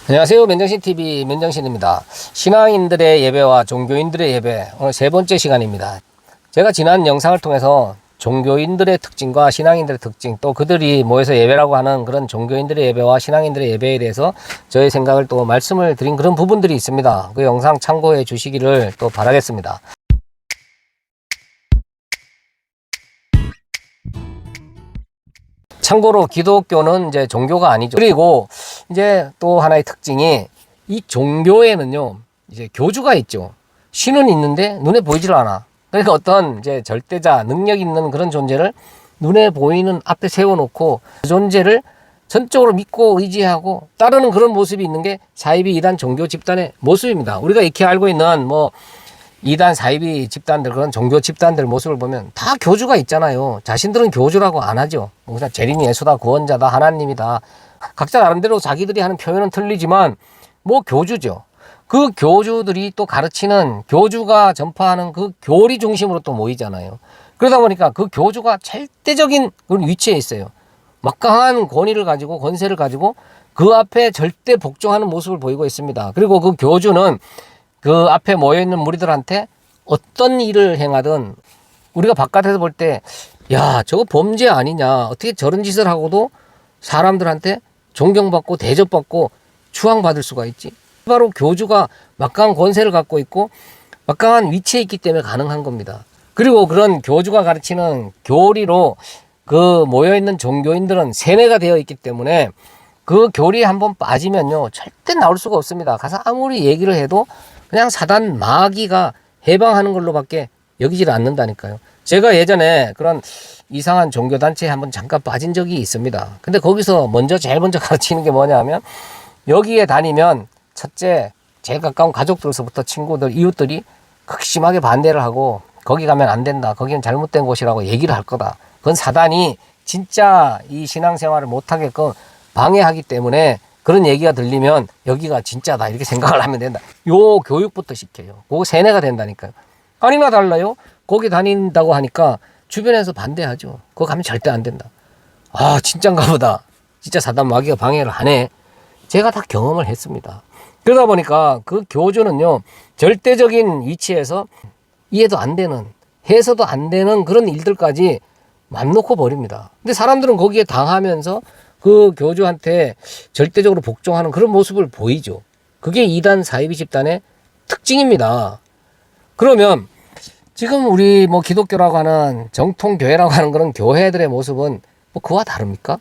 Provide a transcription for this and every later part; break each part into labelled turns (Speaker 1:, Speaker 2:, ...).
Speaker 1: 안녕하세요. 맨정신TV 맨정신입니다. 신앙인들의 예배와 종교인들의 예배, 오늘 세 번째 시간입니다. 제가 지난 영상을 통해서 종교인들의 특징과 신앙인들의 특징, 또 그들이 모여서 예배라고 하는 그런 종교인들의 예배와 신앙인들의 예배에 대해서 저의 생각을 또 말씀을 드린 그런 부분들이 있습니다. 그 영상 참고해 주시기를 또 바라겠습니다. 참고로 기독교는 이제 종교가 아니죠. 그리고 이제 또 하나의 특징이 이 종교에는요, 이제 교주가 있죠. 신은 있는데 눈에 보이질 않아. 그러니까 어떤 이제 절대자, 능력 있는 그런 존재를 눈에 보이는 앞에 세워놓고 그 존재를 전적으로 믿고 의지하고 따르는 그런 모습이 있는 게 사이비 이단 종교 집단의 모습입니다. 우리가 익히 알고 있는 뭐 이단 사이비 집단들, 그런 종교 집단들 모습을 보면 다 교주가 있잖아요. 자신들은 교주라고 안 하죠. 그냥 재림이 예수다, 구원자다, 하나님이다. 각자 나름대로 자기들이 하는 표현은 틀리지만 뭐 교주죠. 그 교주들이 또 가르치는, 교주가 전파하는 그 교리 중심으로 또 모이잖아요. 그러다 보니까 그 교주가 절대적인 그런 위치에 있어요. 막강한 권위를 가지고, 권세를 가지고 그 앞에 절대 복종하는 모습을 보이고 있습니다. 그리고 그 교주는 그 앞에 모여있는 무리들한테 어떤 일을 행하든 우리가 바깥에서 볼 때, 야, 저거 범죄 아니냐, 어떻게 저런 짓을 하고도 사람들한테 존경받고 대접받고 추앙받을 수가 있지? 바로 교주가 막강한 권세를 갖고 있고 막강한 위치에 있기 때문에 가능한 겁니다. 그리고 그런 교주가 가르치는 교리로 그 모여있는 종교인들은 세뇌가 되어 있기 때문에 그 교리에 한번 빠지면요, 절대 나올 수가 없습니다. 가서 아무리 얘기를 해도 그냥 사단 마귀가 해방하는 걸로밖에 여기질 않는다니까요. 제가 예전에 그런 이상한 종교단체에 한번 잠깐 빠진 적이 있습니다. 근데 거기서 제일 먼저 가르치는 게 뭐냐면, 여기에 다니면 첫째, 제일 가까운 가족들로서부터 친구들, 이웃들이 극심하게 반대를 하고 거기 가면 안 된다, 거기는 잘못된 곳이라고 얘기를 할 거다. 그건 사단이 진짜 이 신앙생활을 못하게끔 방해하기 때문에 그런 얘기가 들리면 여기가 진짜다 이렇게 생각을 하면 된다. 요 교육부터 시켜요. 그거 세뇌가 된다니까요. 아니나 달라요. 거기 다닌다고 하니까 주변에서 반대하죠. 그거 가면 절대 안 된다. 아, 진짠가 보다. 진짜 사단 마귀가 방해를 하네. 제가 다 경험을 했습니다. 그러다 보니까 그 교주는요, 절대적인 위치에서 이해도 안 되는, 해서도 안 되는 그런 일들까지 맘 놓고 버립니다. 근데 사람들은 거기에 당하면서 그 교주한테 절대적으로 복종하는 그런 모습을 보이죠. 그게 이단 사이비 집단의 특징입니다. 그러면 지금 우리 뭐 기독교라고 하는 정통교회라고 하는 그런 교회들의 모습은 뭐 그와 다릅니까?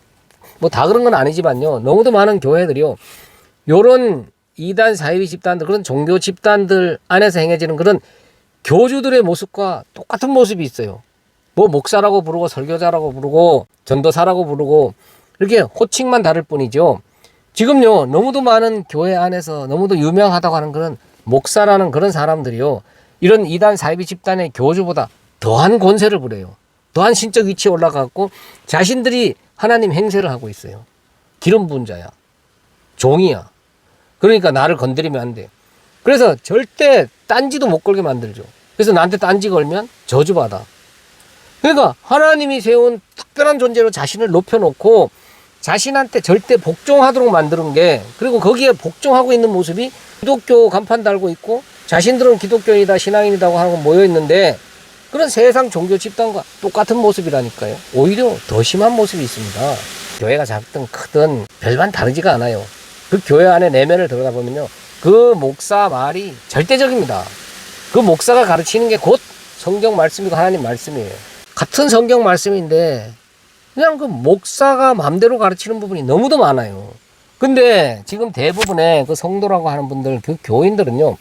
Speaker 1: 뭐 다 그런 건 아니지만요, 너무도 많은 교회들이요, 요런 이단 사이비 집단들, 그런 종교 집단들 안에서 행해지는 그런 교주들의 모습과 똑같은 모습이 있어요. 뭐 목사라고 부르고 설교자라고 부르고 전도사라고 부르고 이렇게 호칭만 다를 뿐이죠. 지금요, 너무도 많은 교회 안에서 너무도 유명하다고 하는 그런 목사라는 그런 사람들이요, 이런 이단 사이비 집단의 교주보다 더한 권세를 부려요. 더한 신적 위치에 올라가고 자신들이 하나님 행세를 하고 있어요. 기름 부은 자야, 종이야. 그러니까 나를 건드리면 안 돼. 그래서 절대 딴지도 못 걸게 만들죠. 그래서 나한테 딴지 걸면 저주받아. 그러니까 하나님이 세운 특별한 존재로 자신을 높여놓고 자신한테 절대 복종하도록 만드는 게, 그리고 거기에 복종하고 있는 모습이 기독교 간판 달고 있고 자신들은 기독교인이다, 신앙인이라고 하는 거 모여 있는데, 그런 세상 종교 집단과 똑같은 모습이라니까요. 오히려 더 심한 모습이 있습니다. 교회가 작든 크든 별반 다르지가 않아요. 그 교회 안에 내면을 들여다보면요, 그 목사 말이 절대적입니다. 그 목사가 가르치는 게 곧 성경 말씀이고 하나님 말씀이에요. 같은 성경 말씀인데 그냥 그 목사가 마음대로 가르치는 부분이 너무도 많아요. 근데 지금 대부분의 그 성도라고 하는 분들, 그 교인들은요,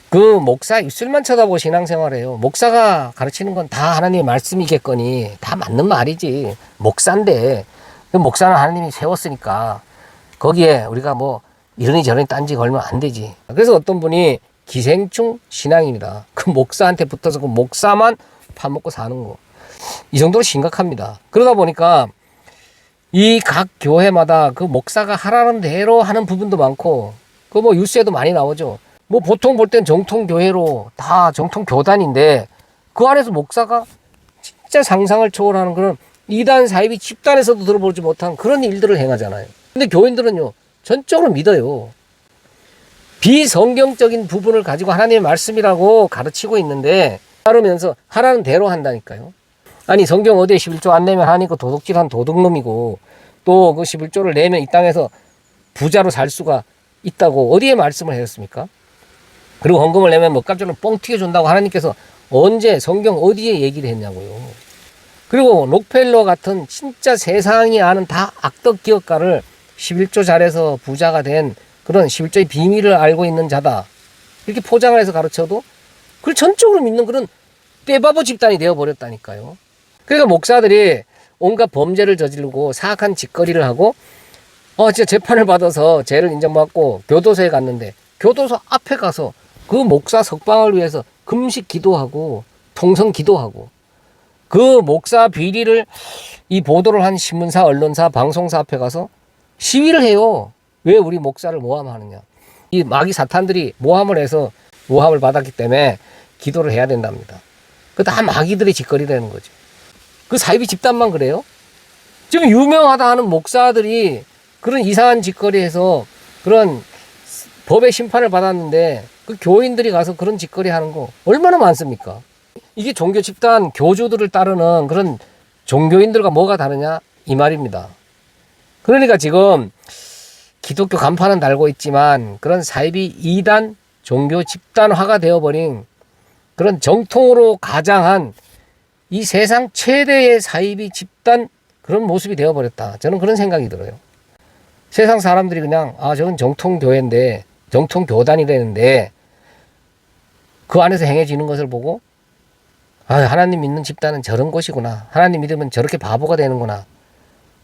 Speaker 1: 그 목사 입술만 쳐다보고 신앙생활해요. 목사가 가르치는 건 다 하나님의 말씀이겠거니 다 맞는 말이지. 목사인데, 그 목사는 하나님이 세웠으니까 거기에 우리가 뭐 이러니 저러니 딴지 걸면 안 되지. 그래서 어떤 분이 기생충 신앙입니다. 그 목사한테 붙어서 그 목사만 파먹고 사는 거. 이 정도로 심각합니다. 그러다 보니까 이 각 교회마다 그 목사가 하라는 대로 하는 부분도 많고, 그 뭐 뉴스에도 많이 나오죠. 뭐 보통 볼 땐 정통교회로 다 정통교단인데 그 안에서 목사가 진짜 상상을 초월하는 그런 이단 사이비 집단에서도 들어보지 못한 그런 일들을 행하잖아요. 근데 교인들은요, 전적으로 믿어요. 비성경적인 부분을 가지고 하나님의 말씀이라고 가르치고 있는데 따르면서 하라는 대로 한다니까요. 아니 성경 어디에 11조 안 내면 하니까 도둑질한 도둑놈이고 또 그 11조를 내면 이 땅에서 부자로 살 수가 있다고 어디에 말씀을 하셨습니까? 그리고 헌금을 내면 먹값줄로 뻥 튀겨준다고 하나님께서 언제 성경 어디에 얘기를 했냐고요. 그리고 록펠러 같은 진짜 세상이 아는 다 악덕 기업가를 11조 잘해서 부자가 된 그런 11조의 비밀을 알고 있는 자다. 이렇게 포장을 해서 가르쳐도 그걸 전적으로 믿는 그런 떼바보 집단이 되어버렸다니까요. 그러니까 목사들이 온갖 범죄를 저지르고 사악한 짓거리를 하고 진짜 재판을 받아서 죄를 인정받고 교도소에 갔는데 교도소 앞에 가서 그 목사 석방을 위해서 금식 기도하고 통성 기도하고 그 목사 비리를 이 보도를 한 신문사, 언론사, 방송사 앞에 가서 시위를 해요. 왜 우리 목사를 모함하느냐. 이 마귀 사탄들이 모함을 해서 모함을 받았기 때문에 기도를 해야 된답니다. 그 다 마귀들의 짓거리라는 거죠. 그 사이비 집단만 그래요? 지금 유명하다 하는 목사들이 그런 이상한 짓거리에서 그런 법의 심판을 받았는데 그 교인들이 가서 그런 짓거리 하는 거 얼마나 많습니까? 이게 종교 집단 교주들을 따르는 그런 종교인들과 뭐가 다르냐 이 말입니다. 그러니까 지금 기독교 간판은 달고 있지만 그런 사이비 이단 종교 집단화가 되어버린 그런 정통으로 가장한 이 세상 최대의 사이비 집단 그런 모습이 되어버렸다. 저는 그런 생각이 들어요. 세상 사람들이 그냥 저건 정통교회인데 정통교단이라는데 그 안에서 행해지는 것을 보고 하나님 믿는 집단은 저런 곳이구나. 하나님 믿으면 저렇게 바보가 되는구나.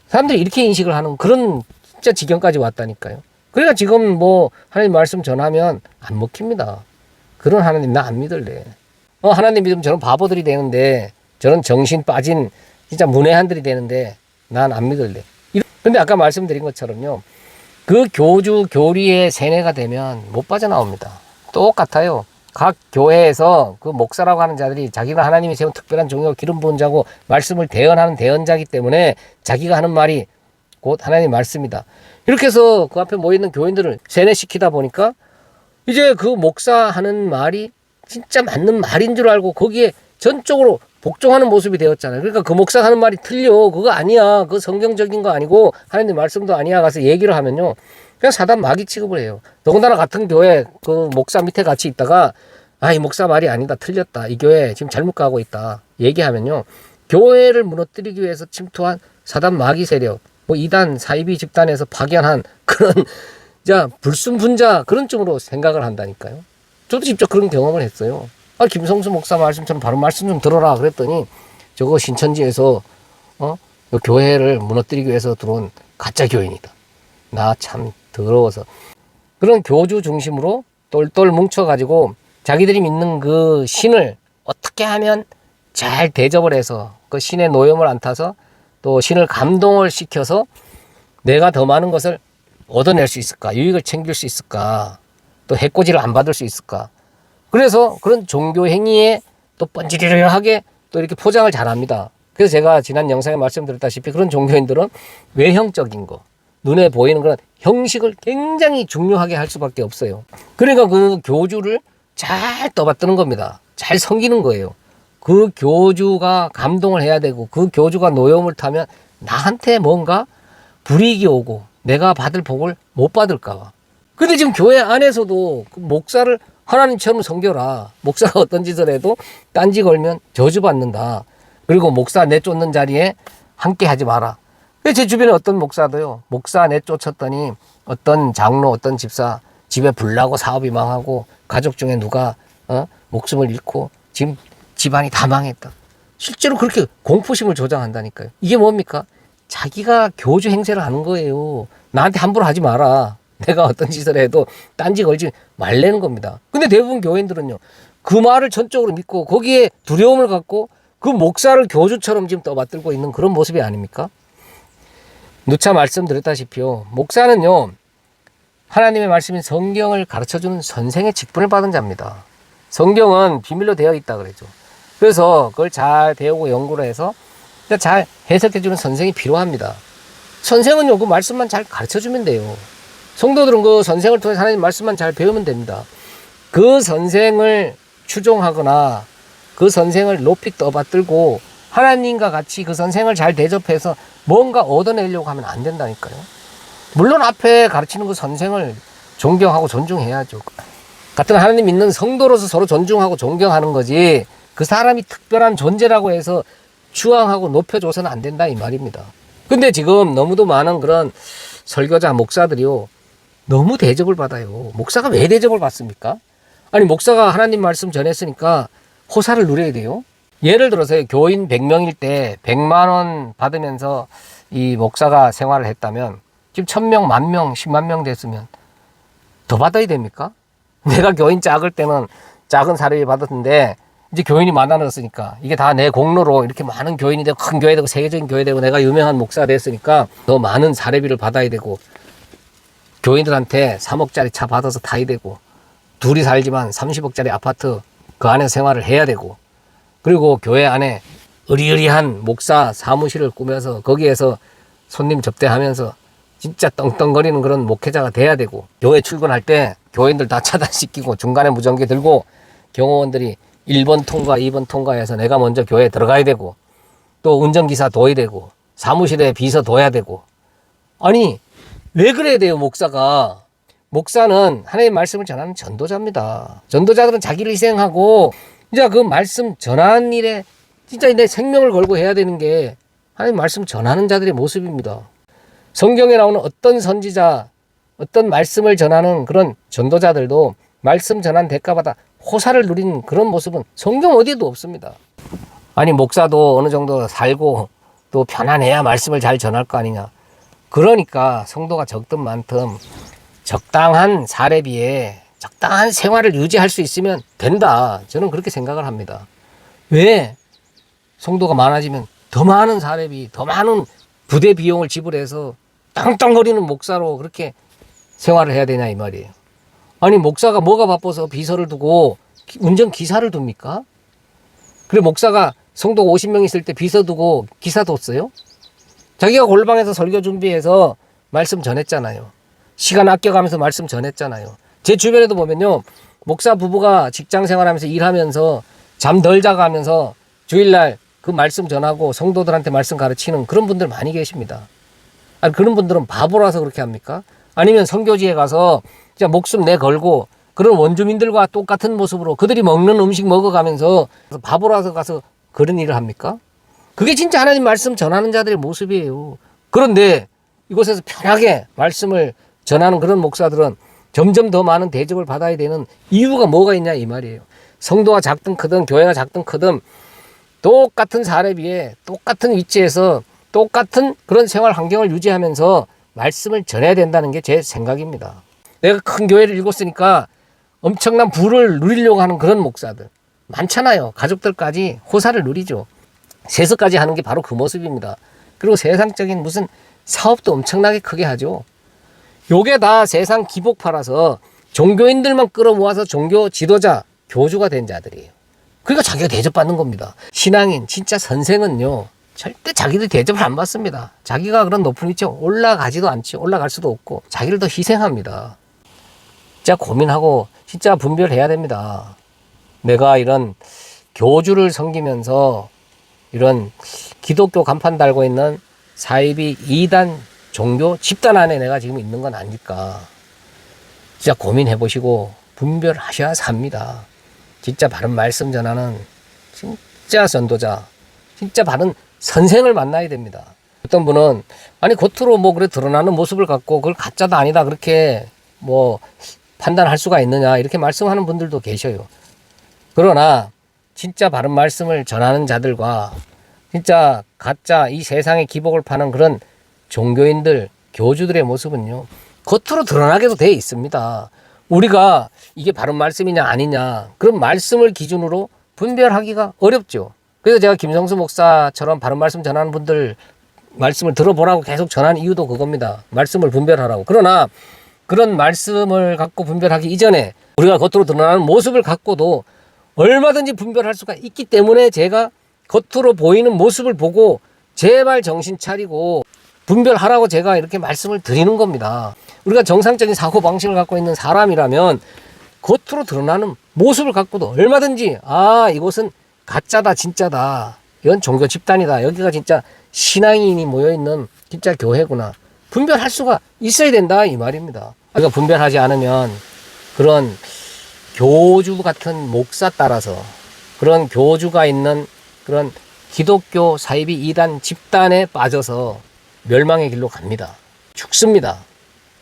Speaker 1: 사람들이 이렇게 인식을 하는 그런 진짜 지경까지 왔다니까요. 그러니까 지금 뭐 하나님 말씀 전하면 안 먹힙니다. 그런 하나님 나 안 믿을래. 하나님 믿으면 저런 바보들이 되는데 저런 정신 빠진 진짜 문외한들이 되는데 난 안 믿을래. 근데 아까 말씀드린 것처럼요. 그 교주 교리의 세뇌가 되면 못 빠져나옵니다. 똑같아요. 각 교회에서 그 목사라고 하는 자들이 자기가 하나님이 세운 특별한 종이고 기름 부은 자고 말씀을 대언하는 대언자이기 때문에 자기가 하는 말이 곧 하나님의 말씀이다. 이렇게 해서 그 앞에 모여있는 교인들을 세뇌시키다 보니까 이제 그 목사하는 말이 진짜 맞는 말인 줄 알고 거기에 전적으로 복종하는 모습이 되었잖아요. 그러니까 그 목사 하는 말이 틀려. 그거 아니야. 그거 성경적인 거 아니고 하나님 말씀도 아니야. 가서 얘기를 하면요. 그냥 사단 마귀 취급을 해요. 더군다나 같은 교회 그 목사 밑에 같이 있다가 이 목사 말이 아니다. 틀렸다. 이 교회 지금 잘못 가고 있다. 얘기하면요. 교회를 무너뜨리기 위해서 침투한 사단 마귀 세력, 뭐 이단 사이비 집단에서 파견한 그런 불순분자 그런 쪽으로 생각을 한다니까요. 저도 직접 그런 경험을 했어요. 김성수 목사 말씀처럼 바로 말씀 좀 들어라 그랬더니 저거 신천지에서 교회를 무너뜨리기 위해서 들어온 가짜 교인이다. 나 참 더러워서 그런 교주 중심으로 똘똘 뭉쳐가지고 자기들이 믿는 그 신을 어떻게 하면 잘 대접을 해서 그 신의 노염을 안 타서 또 신을 감동을 시켜서 내가 더 많은 것을 얻어낼 수 있을까? 유익을 챙길 수 있을까? 또 해코지를 안 받을 수 있을까? 그래서 그런 종교 행위에 또 번지르르하게 또 이렇게 포장을 잘합니다. 그래서 제가 지난 영상에 말씀드렸다시피 그런 종교인들은 외형적인 거, 눈에 보이는 그런 형식을 굉장히 중요하게 할 수밖에 없어요. 그러니까 그 교주를 잘 떠받드는 겁니다. 잘 섬기는 거예요. 그 교주가 감동을 해야 되고 그 교주가 노여움을 타면 나한테 뭔가 불이익이 오고 내가 받을 복을 못 받을까 봐. 근데 지금 교회 안에서도 그 목사를 하나님처럼 섬겨라. 목사가 어떤 짓을 해도 딴지 걸면 저주받는다. 그리고 목사 내쫓는 자리에 함께 하지 마라. 제 주변에 어떤 목사도요. 목사 내쫓았더니 어떤 장로, 어떤 집사 집에 불나고 사업이 망하고 가족 중에 누가 목숨을 잃고 지금 집안이 다 망했다. 실제로 그렇게 공포심을 조장한다니까요. 이게 뭡니까? 자기가 교주 행세를 하는 거예요. 나한테 함부로 하지 마라. 내가 어떤 짓을 해도 딴지 걸지 말라는 겁니다. 근데 대부분 교인들은요. 그 말을 전적으로 믿고 거기에 두려움을 갖고 그 목사를 교주처럼 지금 떠받들고 있는 그런 모습이 아닙니까? 누차 말씀드렸다시피요. 목사는요. 하나님의 말씀인 성경을 가르쳐주는 선생의 직분을 받은 자입니다. 성경은 비밀로 되어 있다 그러죠. 그래서 그걸 잘 배우고 연구를 해서 잘 해석해주는 선생이 필요합니다. 선생은요. 그 말씀만 잘 가르쳐주면 돼요. 성도들은 그 선생을 통해 하나님 말씀만 잘 배우면 됩니다. 그 선생을 추종하거나 그 선생을 높이 떠받들고 하나님과 같이 그 선생을 잘 대접해서 뭔가 얻어내려고 하면 안 된다니까요. 물론 앞에 가르치는 그 선생을 존경하고 존중해야죠. 같은 하나님 믿는 성도로서 서로 존중하고 존경하는 거지, 그 사람이 특별한 존재라고 해서 추앙하고 높여줘서는 안 된다 이 말입니다. 근데 지금 너무도 많은 그런 설교자 목사들이요, 너무 대접을 받아요. 목사가 왜 대접을 받습니까? 아니, 목사가 하나님 말씀 전했으니까 호사를 누려야 돼요. 예를 들어서 교인 100명일 때 100만 원 받으면서 이 목사가 생활을 했다면 지금 1000명, 10,000명, 10만 명 됐으면 더 받아야 됩니까? 내가 교인 작을 때는 작은 사례비 받았는데 이제 교인이 많아졌으니까 이게 다 내 공로로 이렇게 많은 교인이 되고 큰 교회 되고 세계적인 교회 되고 내가 유명한 목사가 됐으니까 더 많은 사례비를 받아야 되고, 교인들한테 3억짜리 차 받아서 타야 되고, 둘이 살지만 30억짜리 아파트 그 안에서 생활을 해야 되고, 그리고 교회 안에 으리으리한 목사 사무실을 꾸며서 거기에서 손님 접대하면서 진짜 떵떵거리는 그런 목회자가 돼야 되고, 교회 출근할 때 교인들 다 차단시키고 중간에 무전기 들고 경호원들이 1번 통과 2번 통과해서 내가 먼저 교회에 들어가야 되고, 또 운전기사 둬야 되고, 사무실에 비서 둬야 되고. 아니, 왜 그래야 돼요? 목사가. 목사는 하나님의 말씀을 전하는 전도자입니다. 전도자들은 자기를 희생하고 진짜 그 말씀 전하는 일에 진짜 내 생명을 걸고 해야 되는 게 하나님 말씀 전하는 자들의 모습입니다. 성경에 나오는 어떤 선지자, 어떤 말씀을 전하는 그런 전도자들도 말씀 전한 대가받아 호사를 누리는 그런 모습은 성경 어디에도 없습니다. 아니, 목사도 어느 정도 살고 또 편안해야 말씀을 잘 전할 거 아니냐. 그러니까 성도가 적든 많든 적당한 사례비에 적당한 생활을 유지할 수 있으면 된다. 저는 그렇게 생각을 합니다. 왜 성도가 많아지면 더 많은 사례비, 더 많은 부대 비용을 지불해서 땅땅거리는 목사로 그렇게 생활을 해야 되냐 이 말이에요. 아니, 목사가 뭐가 바빠서 비서를 두고 운전기사를 둡니까? 그래, 목사가 성도가 50명 있을 때 비서 두고 기사 뒀어요? 자기가 골방에서 설교 준비해서 말씀 전했잖아요. 시간 아껴가면서 말씀 전했잖아요. 제 주변에도 보면요, 목사 부부가 직장 생활하면서 일하면서 잠 덜 자가면서 주일날 그 말씀 전하고 성도들한테 말씀 가르치는 그런 분들 많이 계십니다. 아니, 그런 분들은 바보라서 그렇게 합니까? 아니면 선교지에 가서 진짜 목숨 내 걸고 그런 원주민들과 똑같은 모습으로 그들이 먹는 음식 먹어가면서 바보라서 가서 그런 일을 합니까? 그게 진짜 하나님 말씀 전하는 자들의 모습이에요. 그런데 이곳에서 편하게 말씀을 전하는 그런 목사들은 점점 더 많은 대접을 받아야 되는 이유가 뭐가 있냐 이 말이에요. 성도가 작든 크든 교회가 작든 크든 똑같은 사례비에 똑같은 위치에서 똑같은 그런 생활 환경을 유지하면서 말씀을 전해야 된다는 게 제 생각입니다. 내가 큰 교회를 읽었으니까 엄청난 부를 누리려고 하는 그런 목사들 많잖아요. 가족들까지 호사를 누리죠. 세습까지 하는 게 바로 그 모습입니다. 그리고 세상적인 무슨 사업도 엄청나게 크게 하죠. 요게 다 세상 기복파라서 종교인들만 끌어모아서 종교 지도자, 교주가 된 자들이에요. 그러니까 자기가 대접받는 겁니다. 신앙인, 진짜 선생은요, 절대 자기들 대접을 안 받습니다. 자기가 그런 높은 위치에 올라가지도 않죠. 올라갈 수도 없고 자기를 더 희생합니다. 진짜 고민하고 진짜 분별해야 됩니다. 내가 이런 교주를 섬기면서 이런 기독교 간판 달고 있는 사이비 2단 종교 집단 안에 내가 지금 있는 건 아닐까. 진짜 고민해 보시고 분별하셔야 삽니다. 진짜 바른 말씀 전하는 진짜 전도자, 진짜 바른 선생을 만나야 됩니다. 어떤 분은 아니 겉으로 뭐 그래 드러나는 모습을 갖고 그걸 가짜다 아니다 그렇게 뭐 판단할 수가 있느냐 이렇게 말씀하는 분들도 계셔요. 그러나 진짜 바른 말씀을 전하는 자들과 진짜 가짜 이 세상의 기복을 파는 그런 종교인들, 교주들의 모습은요, 겉으로 드러나게도 돼 있습니다. 우리가 이게 바른 말씀이냐 아니냐 그런 말씀을 기준으로 분별하기가 어렵죠. 그래서 제가 김성수 목사처럼 바른 말씀 전하는 분들 말씀을 들어보라고 계속 전하는 이유도 그겁니다. 말씀을 분별하라고. 그러나 그런 말씀을 갖고 분별하기 이전에 우리가 겉으로 드러나는 모습을 갖고도 얼마든지 분별할 수가 있기 때문에 제가 겉으로 보이는 모습을 보고 제발 정신 차리고 분별하라고 제가 이렇게 말씀을 드리는 겁니다. 우리가 정상적인 사고방식을 갖고 있는 사람이라면 겉으로 드러나는 모습을 갖고도 얼마든지 이곳은 가짜다 진짜다, 이건 종교 집단이다, 여기가 진짜 신앙인이 모여있는 진짜 교회구나, 분별할 수가 있어야 된다 이 말입니다. 그러니까 분별하지 않으면 그런 교주 같은 목사 따라서 그런 교주가 있는 그런 기독교 사이비 이단 집단에 빠져서 멸망의 길로 갑니다. 죽습니다.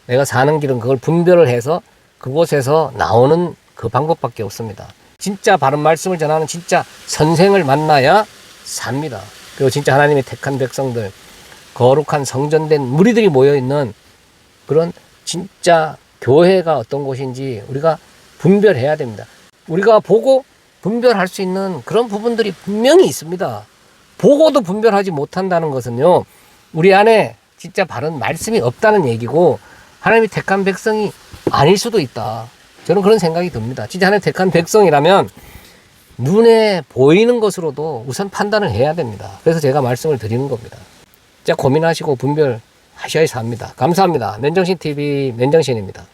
Speaker 1: 내가 사는 길은 그걸 분별을 해서 그곳에서 나오는 그 방법밖에 없습니다. 진짜 바른 말씀을 전하는 진짜 선생을 만나야 삽니다. 그리고 진짜 하나님의 택한 백성들, 거룩한 성전된 무리들이 모여있는 그런 진짜 교회가 어떤 곳인지 우리가 분별해야 됩니다. 우리가 보고 분별할 수 있는 그런 부분들이 분명히 있습니다. 보고도 분별하지 못한다는 것은요, 우리 안에 진짜 바른 말씀이 없다는 얘기고 하나님이 택한 백성이 아닐 수도 있다. 저는 그런 생각이 듭니다. 진짜 하나님 택한 백성이라면 눈에 보이는 것으로도 우선 판단을 해야 됩니다. 그래서 제가 말씀을 드리는 겁니다. 진짜 고민하시고 분별하셔야 합니다. 감사합니다. 맨정신TV 맨정신입니다.